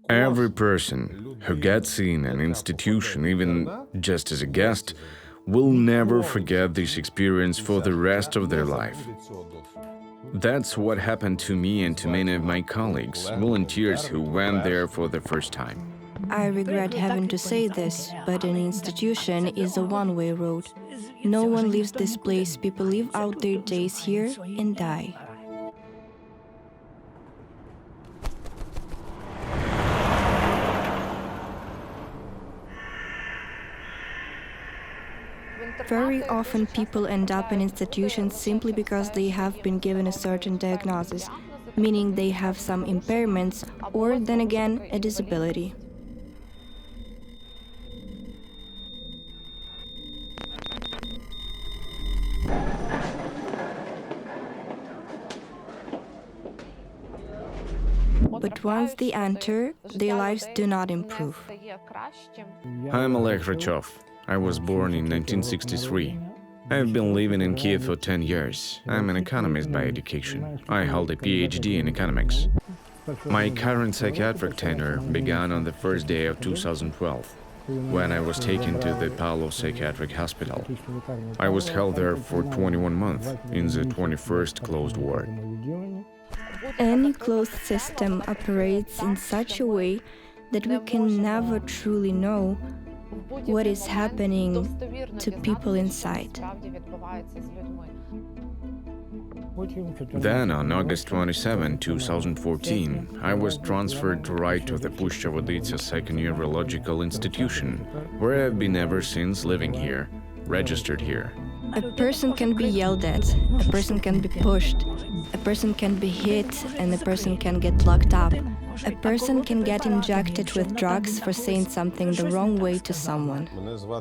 Every person who gets in an institution, even just as a guest, will never forget this experience for the rest of their life. That's what happened to me and to many of my colleagues, volunteers who went there for the first time. I regret having to say this, but an institution is a one-way road. No one leaves this place, people live out their days here and die. Very often people end up in institutions simply because they have been given a certain diagnosis, meaning they have some impairments or, then again, a disability. But once they enter, their lives do not improve. I'm Oleg Rachov. I was born in 1963. I've been living in Kiev for 10 years. I'm an economist by education. I hold a PhD in economics. My current psychiatric tenure began on the first day of 2012, when I was taken to the Pavlov Psychiatric Hospital. I was held there for 21 months in the 21st closed ward. Any closed system operates in such a way that we can never truly know what is happening to people inside. Then, on August 27, 2014, I was transferred right to the Pushchavoditsa Psychoneurological Institution, where I've been ever since, living here, registered here. A person can be yelled at, a person can be pushed, a person can be hit, and a person can get locked up. A person can get injected with drugs for saying something the wrong way to someone.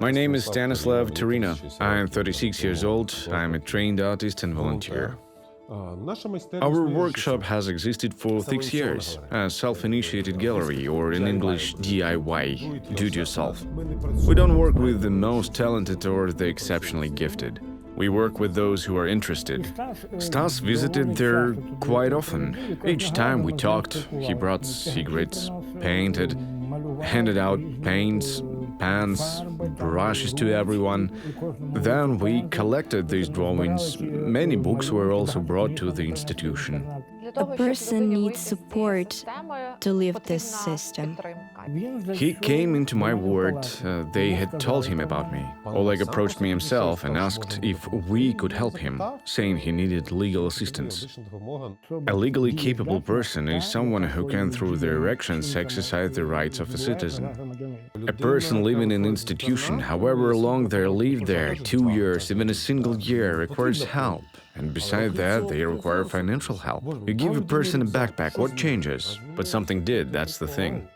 My name is Stanislav Turina. I am 36 years old. I am a trained artist and volunteer. Our workshop has existed for 6 years, a self-initiated gallery, or in English, DIY, do-it-yourself. We don't work with the most talented or the exceptionally gifted. We work with those who are interested. Stas visited there quite often. Each time we talked, he brought cigarettes, painted, handed out paints, pens, brushes to everyone. Then we collected these drawings. Many books were also brought to the institution. A person needs support to leave this system. He came into my ward. They had told him about me. Oleg approached me himself and asked if we could help him, saying he needed legal assistance. A legally capable person is someone who can, through their actions, exercise the rights of a citizen. A person living in an institution, however long they live there, 2 years, even a single year, requires help. And besides that, they require financial help. You give a person a backpack, what changes? But something did, that's the thing.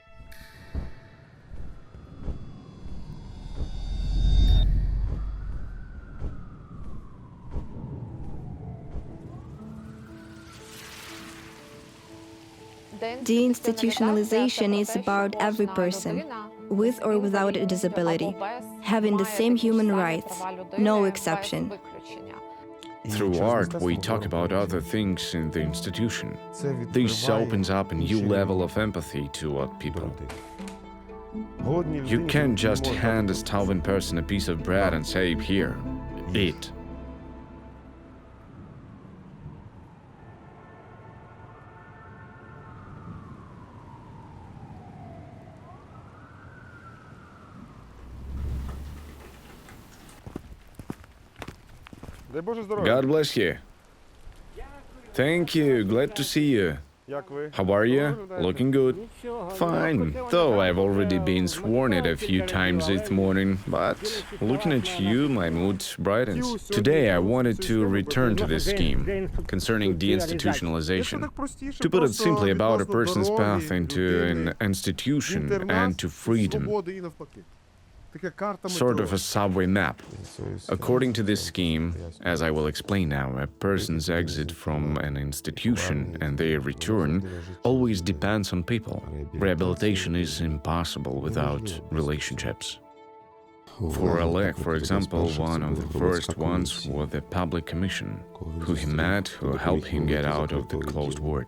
Deinstitutionalization is about every person, with or without a disability, having the same human rights, no exception. Through art, we talk about other things in the institution. This opens up a new level of empathy toward people. You can't just hand a starving person a piece of bread and say, "Here, eat." God bless you. Thank you, glad to see you. How are you? Looking good. Fine, though I've already been sworn at a few times this morning, but looking at you, my mood brightens. Today I wanted to return to this scheme concerning deinstitutionalization. To put it simply, about a person's path into an institution and to freedom. Sort of a subway map. According to this scheme, as I will explain now, a person's exit from an institution and their return always depends on people. Rehabilitation is impossible without relationships. For Oleg, for example, one of the first ones was the public commission, who he met, who helped him get out of the closed ward.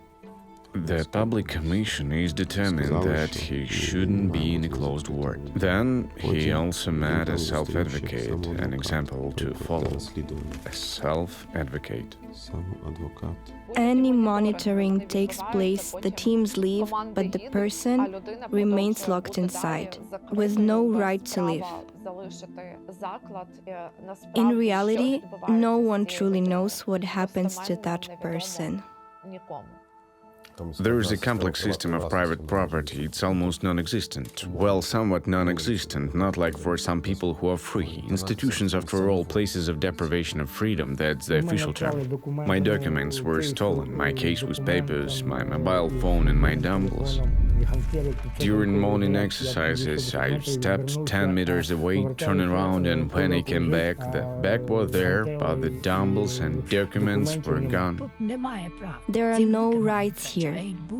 The public commission is determined that he shouldn't be in a closed ward. Then he also met a self-advocate, an example to follow. A self-advocate. Any monitoring takes place, the teams leave, but the person remains locked inside, with no right to leave. In reality, no one truly knows what happens to that person. There is a complex system of private property. It's almost non-existent. Well, somewhat non-existent, not like for some people who are free. Institutions, after all, places of deprivation of freedom, that's the official term. My documents were stolen, my case with papers, my mobile phone and my dumbbells. During morning exercises, I stepped 10 meters away, turned around, and when I came back, the bag was there, but the dumbbells and documents were gone. There are no rights here.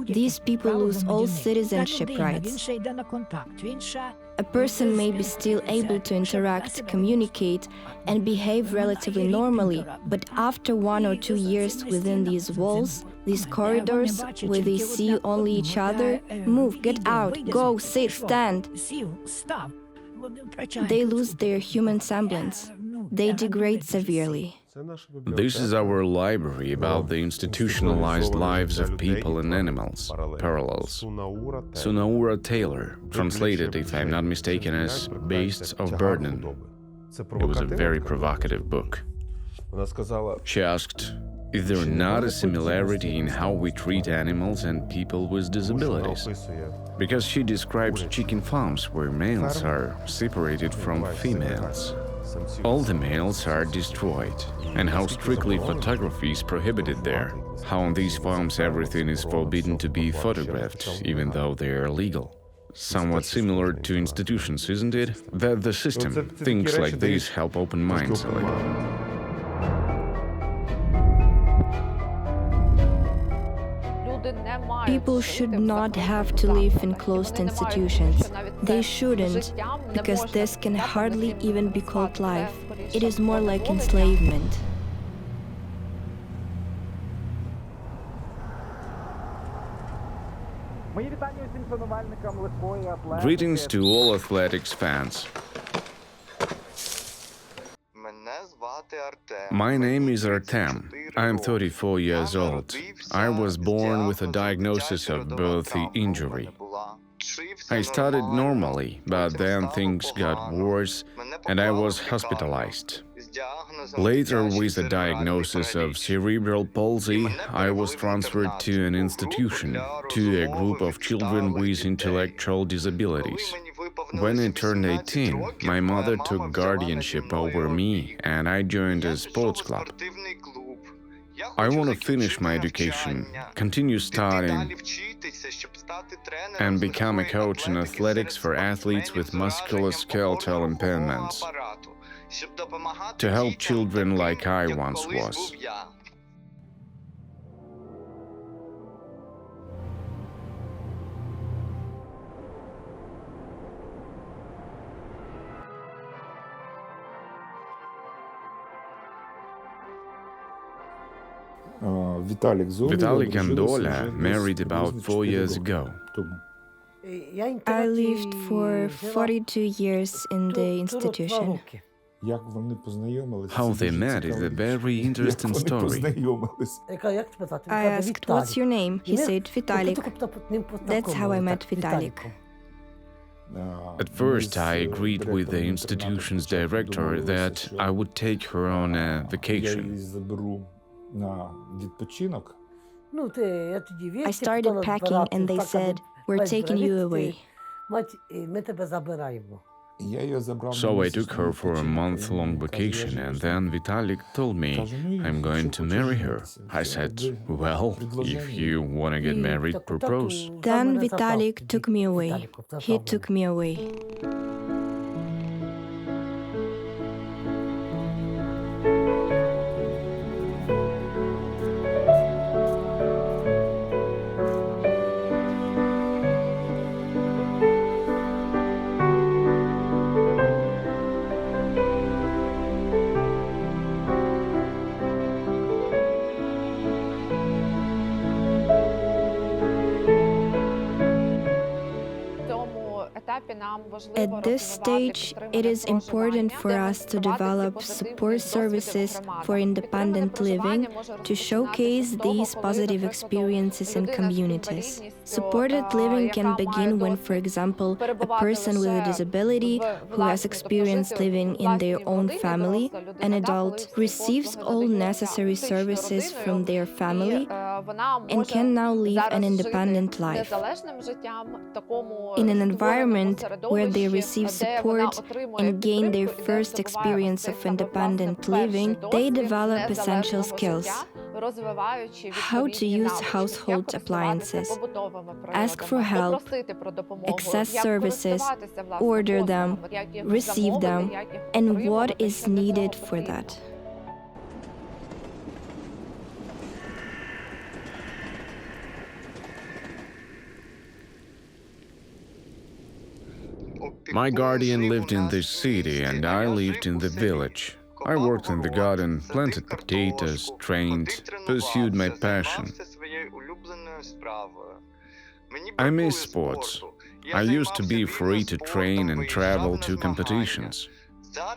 These people lose all citizenship rights. A person may be still able to interact, communicate, and behave relatively normally, but after 1 or 2 years within these walls, these corridors, where they see only each other, move, get out, go, sit, stand. They lose their human semblance. They degrade severely. This is our library about the institutionalized lives of people and animals. Parallels. Sunaura Taylor, translated, if I'm not mistaken, as Beasts of Burden. It was a very provocative book. She asked, is there not a similarity in how we treat animals and people with disabilities? Because she describes chicken farms where males are separated from females. All the males are destroyed, and how strictly photography is prohibited there. How on these farms everything is forbidden to be photographed, even though they are legal. Somewhat similar to institutions, isn't it? That the system, things like this help open minds a little. People should not have to live in closed institutions. They shouldn't, because this can hardly even be called life. It is more like enslavement. Greetings to all athletics fans. My name is Artem. I am 34 years old. I was born with a diagnosis of birth injury. I started normally, but then things got worse and I was hospitalized. Later, with a diagnosis of cerebral palsy, I was transferred to an institution, to a group of children with intellectual disabilities. When I turned 18, my mother took guardianship over me and I joined a sports club. I want to finish my education, continue studying, and become a coach in athletics for athletes with musculoskeletal impairments, to help children like I once was. Vitalik and Ola married about 4 years ago. I lived for 42 years in the institution. How they met is a very interesting story. I asked, "What's your name?" He said, "Vitalik." That's how I met Vitalik. At first, I agreed with the institution's director that I would take her on a vacation. I started packing and they said, "We're taking you away." So I took her for a month-long vacation, and then Vitalik told me, I'm going to marry her. I said, well, if you want to get married, propose. Then Vitalik took me away. He took me away. At this stage, it is important for us to develop support services for independent living to showcase these positive experiences in communities. Supported living can begin when, for example, a person with a disability who has experienced living in their own family, an adult, receives all necessary services from their family and can now live an independent life. In an environment where they receive support and gain their first experience of independent living, they develop essential skills. How to use household appliances, ask for help, access services, order them, receive them, and what is needed for that. My guardian lived in this city and I lived in the village. I worked in the garden, planted potatoes, trained, pursued my passion. I miss sports. I used to be free to train and travel to competitions.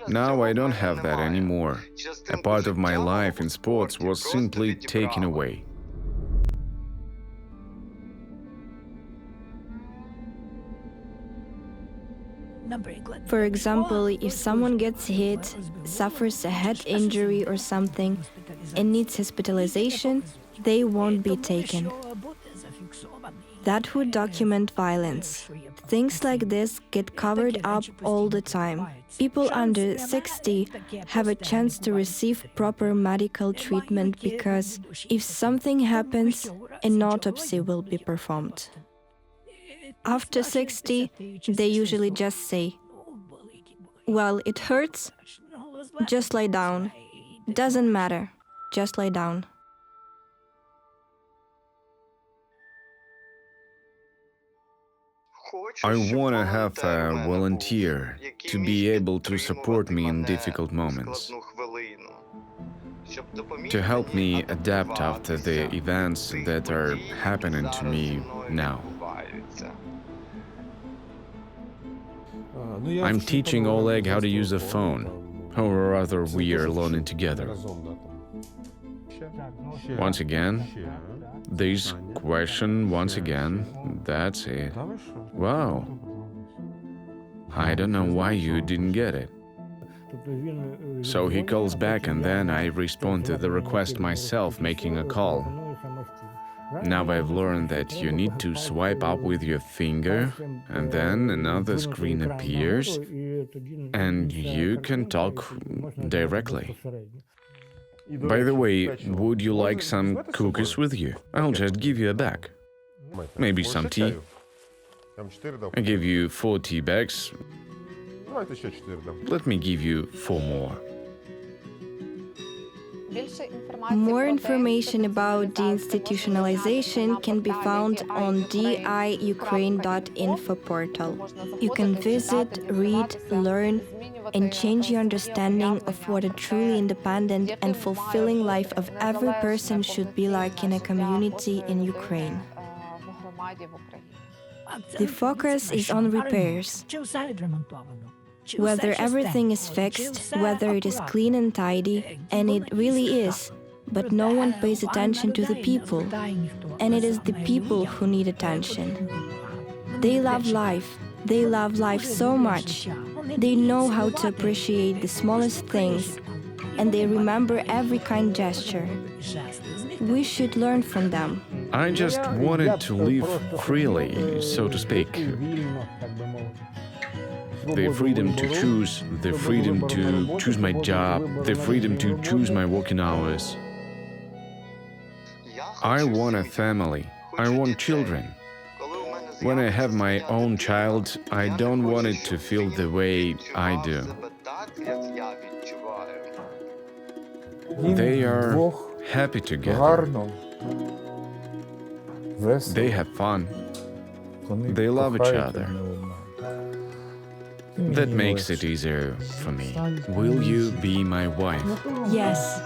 Now I don't have that anymore. A part of my life in sports was simply taken away. For example, if someone gets hit, suffers a head injury or something, and needs hospitalization, they won't be taken. That would document violence. Things like this get covered up all the time. People under 60 have a chance to receive proper medical treatment because if something happens, an autopsy will be performed. After 60, they usually just say, "Well, it hurts? Just lie down. Doesn't matter. Just lie down." I want to have a volunteer to be able to support me in difficult moments, to help me adapt after the events that are happening to me now. I'm teaching Oleg how to use a phone, or rather we are learning together. Once again, this question once again, that's it. Wow. I don't know why you didn't get it. So he calls back and then I respond to the request myself, making a call. Now I've learned that you need to swipe up with your finger and then another screen appears and you can talk directly. By the way, would you like some cookies with you? I'll just give you a bag. Maybe some tea. I give you 4 tea bags. Let me give you 4 more. More information about deinstitutionalization can be found on diukraine.info portal. You can visit, read, learn, and change your understanding of what a truly independent and fulfilling life of every person should be like in a community in Ukraine. The focus is on repairs. Whether everything is fixed, whether it is clean and tidy, and it really is, but no one pays attention to the people, and it is the people who need attention. They love life so much. They know how to appreciate the smallest things, and they remember every kind gesture. We should learn from them. I just wanted to live freely, so to speak. The freedom to choose, the freedom to choose my job, the freedom to choose my working hours. I want a family. I want children. When I have my own child, I don't want it to feel the way I do. They are happy together. They have fun. They love each other. That makes it easier for me. Will you be my wife? Yes.